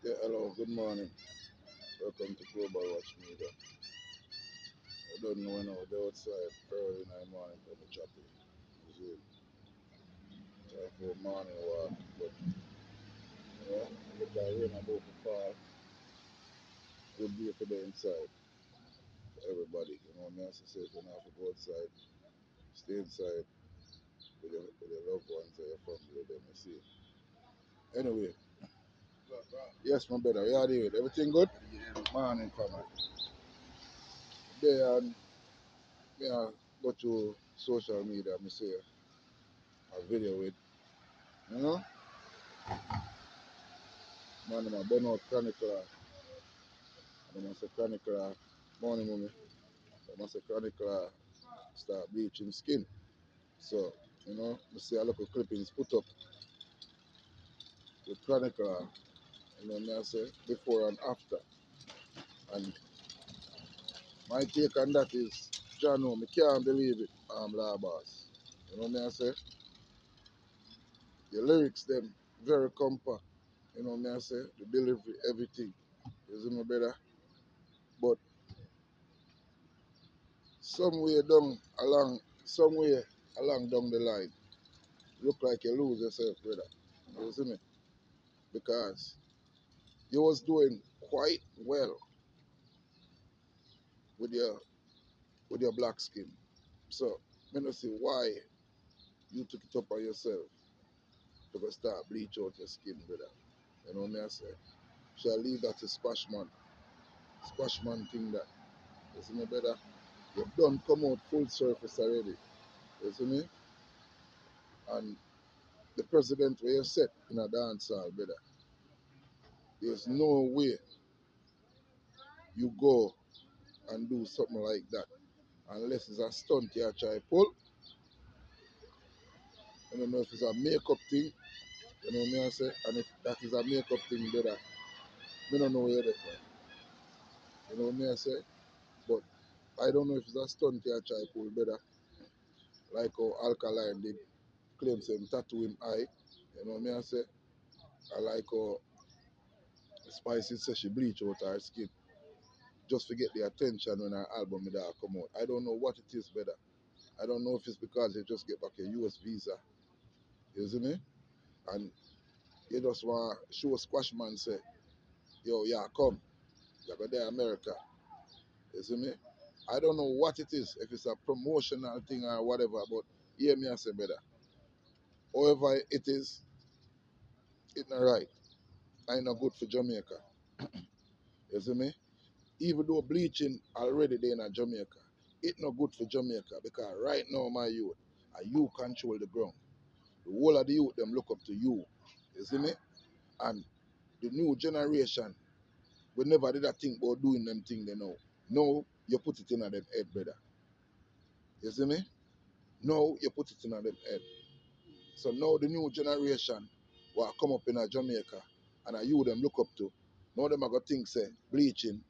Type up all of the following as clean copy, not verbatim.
Yeah, hello, good morning. Welcome to Global Watch Media. I don't know when I was outside early in the morning from the choppy. You see, time for a morning walk. But, look like rain about to fall. Good day for the inside, for everybody. Me I say if you don't have to go outside, stay inside with your loved ones and your family, then you see. Anyway, yes, my brother, we are doing everything good? Morning, family. Today, me I go to social media, me see a video with, you know, man, I'm a burnout chronicler. I must say chronicler, morning mommy. I must say chronicler start bleaching skin. So, I see a little clippings put up with chronicler, me I say before and after. And my take on that is, John, me can't believe it, La Boss. Me I say, the lyrics them very compact. Me I say, the delivery, everything. You see me better? But somewhere along down the line, look like you lose yourself, brother. You see me? Because you was doing quite well with your black skin. So me not see why you took it up on yourself to go start bleach out your skin, brother. You know me I say? Shall leave that to Squashman. Squashman thing that. You see me, brother? You've done come out full surface already. You see me? And the president where you set in a dance hall, brother. There's no way you go and do something like that unless it's a stunt you try pull. I don't know if it's a makeup thing, you know me I say, and if that is a makeup thing, brother, me don't know where that one. You know me I say, but I don't know if it's a stunt you try pull, brother, like how Alkaline did claim him tattoo him eye, you know me I say, I like how Spicy says she bleach out her skin just to get the attention when her album with her come out. I don't know what it is, brother. I don't know if it's because they just get back a US visa, you see me? And you just want to show Squashman say, yo, yeah, come. You go there, America. You see me? I don't know what it is, if it's a promotional thing or whatever, but hear me I say, brother. However it is, it's not right. I not good for Jamaica. You see me? Even though bleaching already there in Jamaica, it not good for Jamaica because right now, my youth, you control the ground. The whole of the youth, them look up to you. You see me? And the new generation, we never did a thing about doing them thing they know. No, you put it in them head, brother. You see me? Now you put it in them head. So now the new generation will come up in a Jamaica and you them look up to. Now them are going to think say bleaching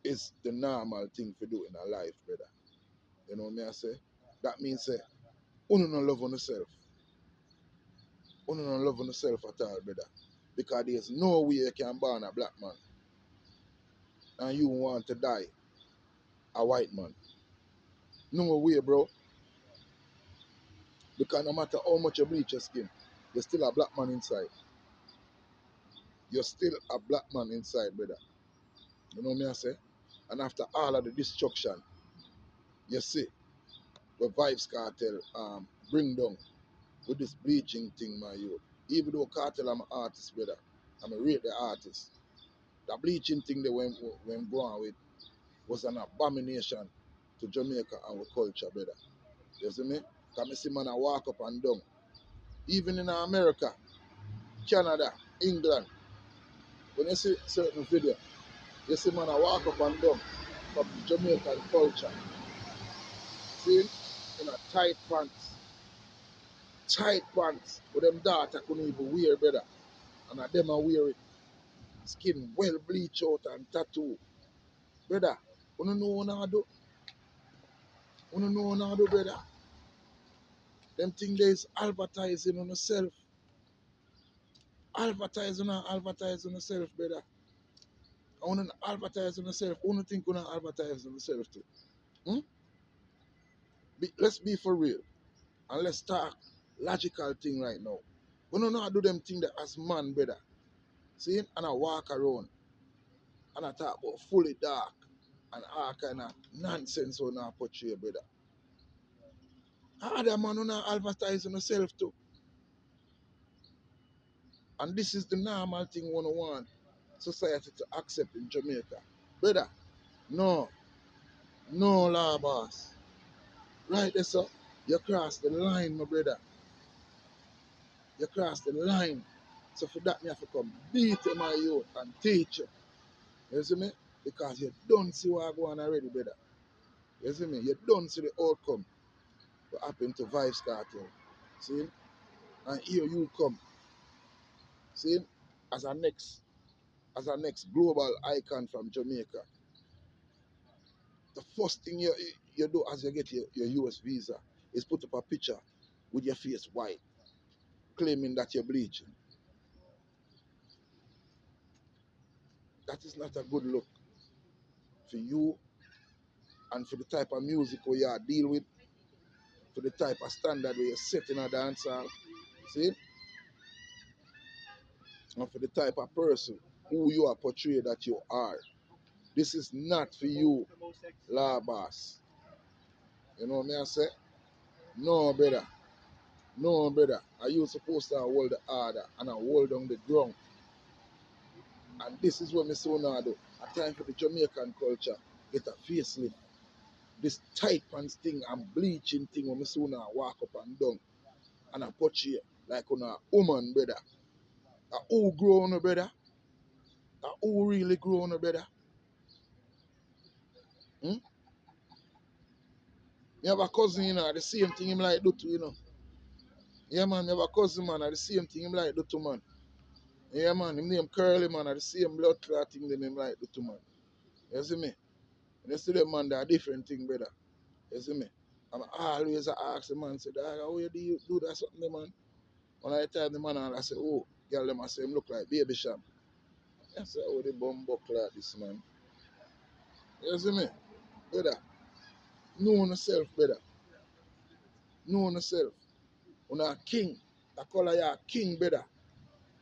is the normal thing to do in a life, brother. You know what I say? That means say, you don't love on yourself. You don't love on yourself at all, brother. Because there's no way you can born a black man and you want to die a white man. No way, bro. Because no matter how much you bleach your skin, you're still a black man inside. You're still a black man inside, brother. You know what I say? And after all of the destruction, you see, the Vibes Cartel bring down with this bleaching thing, my youth. Even though Cartel I'm an artist, brother, I'm a rate the artist. The bleaching thing they went going with was an abomination to Jamaica and our culture, brother. You see me? Because I see man I walk up and down. Even in America, Canada, England, when you see certain video, you see man I walk up and down from Jamaican culture. See? In a tight pants, with them daughter couldn't even wear, brother. And them are wear it. Skin well bleach out and tattoo. Brother, you don't know what I do? You don't know what I do, brother? Them thing there is advertising on yourself. advertise on yourself, brother. I want to advertise on yourself. I want to think on advertise on yourself too. Hmm? Let's be for real. And let's talk logical thing right now. We don't know how to do them thing that as man, brother. See? And I walk around and I talk about fully dark and all kind of nonsense on our portray, brother. Other man on advertise on yourself too. And this is the normal thing one want society to accept in Jamaica. Brother, no, no law boss. Right there, sir. You cross the line, my brother. You cross the line. So for that, me have to come beat you, my youth, and teach you. You see me? Because you don't see what going on already, brother. You see me? You don't see the outcome what happened to Vibes Cartel. See? And here you come. See? As a next global icon from Jamaica. The first thing you do as you get your US visa is put up a picture with your face white, claiming that you're bleaching. That is not a good look for you and for the type of music where you are deal with, for the type of standard where you're set in a dance hall, see? And for the type of person who you are portrayed that you are. This is not for you, law boss. You know what I say? No, brother. No, brother. Are you supposed to hold the order and hold on the ground? And this is what me so now do. A time for the Jamaican culture get a facelift. This tight pants thing and bleaching thing when me so now walk up and down and I portray like on a woman, brother. A who grown, brother? A who really grown, brother? Hmm? Me have a cousin, the same thing him like do to. Yeah, man, me have a cousin, man, the same thing him like do to, man. Yeah, man, him name Curly, man, the same blood clot thing them him like do to, man. You see me? And you see them, man, they are different thing, brother. You see me? I'm always ask the man, say, dog, how you do that something, man? When I tell the man, I say, oh, girl, them I say, him look like baby sham. I say, oh, the bum buckle like this, man. You see me? Brother, know yourself, brother. Know yourself. You're a king. I call you a king, brother.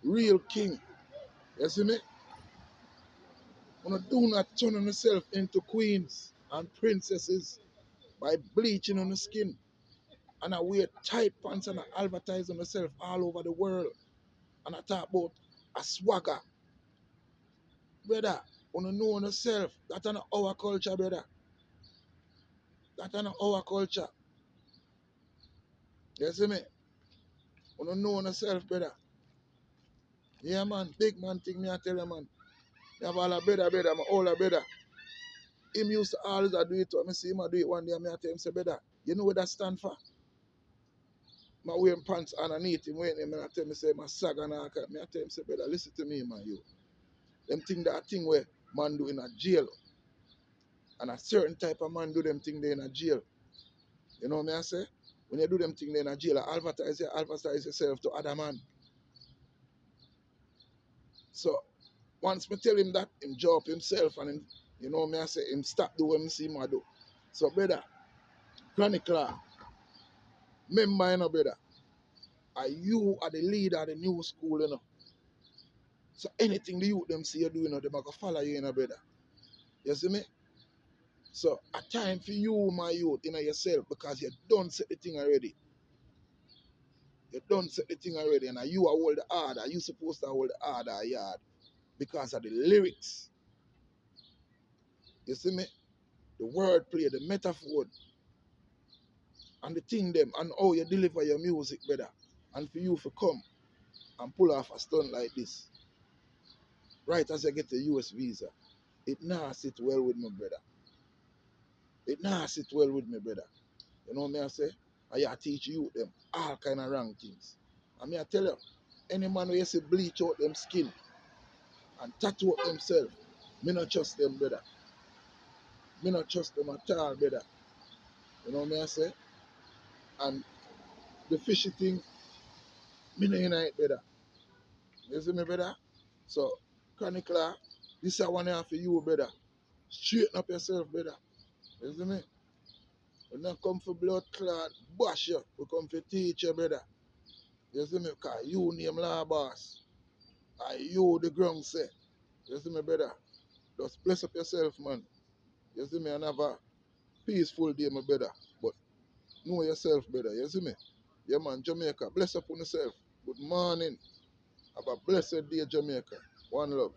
Real king. You see me? You do not turn on yourself into queens and princesses by bleaching on the skin. And I wear tight pants and I advertise on myself all over the world. And I talk about a swagger. Brother, you know yourself. That's not our culture, brother. That's not our culture. You see me? You know yourself, brother. Yeah, man. Big man thing, me I tell you, man. Me have all a brother, my older brother. Him used to always do it. I see him do it one day, and I tell him, say, brother, you know what that stand for? My wearing pants underneath him, waiting him, and I tell him, say, my sag and all that. I tell him, say, brother, listen to me, man, you. Them thing that thing where man do in a jail. And a certain type of man do them thing there in a jail. You know what I say? When you do them thing there in a jail, advertise yourself to other man. So once me tell him that, him jaw up himself and him, you know me I say, him stop do what me see him do. So brother, Granny Clark, remember, brother, you are the leader of the new school, So anything the youth them see you doing, they might follow you, brother. You see me? So a time for you, my youth, yourself, because you don't set the thing already. You don't set the thing already, and you are hold the order. You supposed to hold the order yard because of the lyrics. You see me? The wordplay, the metaphor, and the thing them, and how you deliver your music, brother. And for you to come and pull off a stunt like this, right as you get the US visa, it not sit well with me, brother. It not sit well with me, brother. You know what I say? I teach you them all kind of wrong things. And me I tell you, any man who you see bleach out them skin and tattoo up themselves, me not trust them, brother. Me not trust them at all, brother. You know what I say? And the fishy thing, me no in it, brother. You see me, brother? So, chronicler, this is one for you, brother. Straighten up yourself, brother. You see me? We not come for blood clot, bash you. We come for teach you, brother. You see me? Because you name law boss. And you the ground say. You see me, brother? Just bless up yourself, man. You see me? And have a peaceful day, my brother. But know yourself, brother. You see me? Yeah, man, Jamaica. Bless up on yourself. Good morning. Have a blessed day, Jamaica. One love.